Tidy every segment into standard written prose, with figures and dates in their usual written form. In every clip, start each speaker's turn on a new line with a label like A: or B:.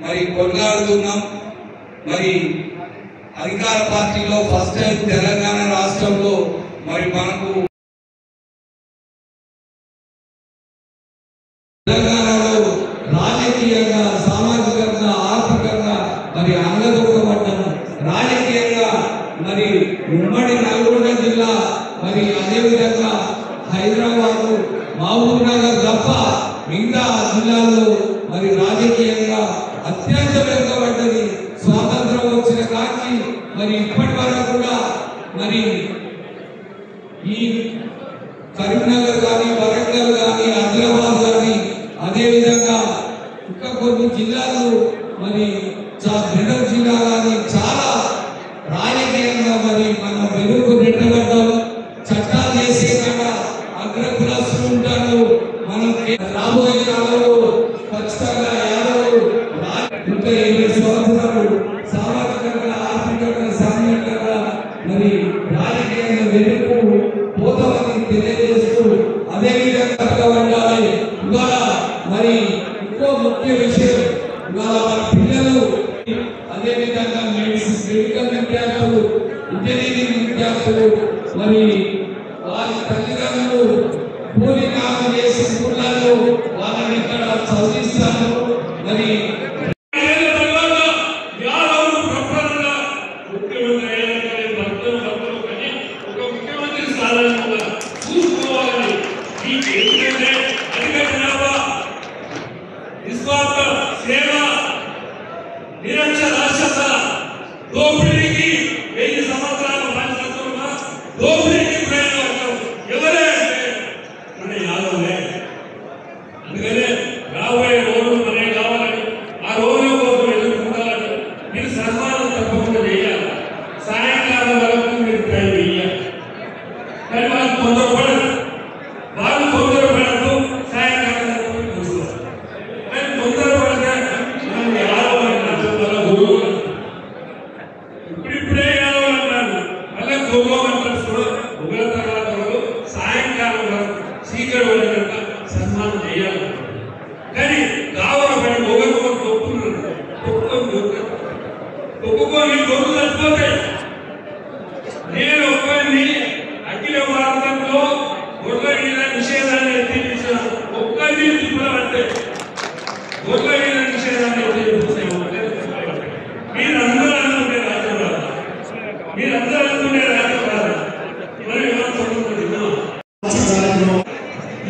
A: మరి కొట్లాడుతున్నాం. మరి అధికార పార్టీలో ఫస్ట్ టైం తెలంగాణ రాష్ట్రంలో మరి మనకు తెలంగాణలో రాజకీయంగా, సామాజికంగా, ఆర్థికంగా మరి అంగదొక్కబడ్డాము. రాజకీయంగా మరి ఉమ్మడి నల్గొండ జిల్లా మరి అదేవిధంగా హైదరాబాద్, మహబూబ్ నగర్ తప్ప మిగతా జిల్లాల్లో మరి రాజకీయంగా అత్యంత వెనుకబడ్డది. స్వాతంత్రం వచ్చిన కాంచి మరి ఇప్పటి వరకు కూడా మరి ఈ కరీంనగర్ కానీ, వరంగల్ కానీ, ఆదిలాబాద్ కానీ, అదేవిధంగా ఇంకా కొన్ని జిల్లాలు మరి మెదక్ జిల్లా కానీ చాలా రాజకీయంగా మరి మనం వెలుగు నెట్టబడ్డాం. చట్టాలు చేసే కన్నా అగ్రకులస్తులు ఉంటారు. మనం రాబోయే కాలంలో ఖచ్చితంగా యాదవ్ ఇంకా 20 సంవత్సరాలు సామాజికంగా, ఆర్థికంగా, సామాజికంగా మరి రాజకీయంగా వెలుగు పోతామని తెలియజేస్తూ అదేవిధంగా ఉండాలి. ఇవాళ మరి ఇంకో ముఖ్య విషయం, ఇవాళ మన పిల్లలు అదేవిధంగా మెడికల్ విద్యార్థులు, ఇంజనీరింగ్ విద్యార్థులు మరి వారి తల్లిదండ్రులు కూలి కాలం చేసే స్కూళ్ళలో వాళ్ళని ఇక్కడ చదివిస్తారు. మరి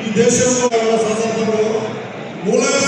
B: ఈ దేశంలో స్వతంత్రంలో మూలగా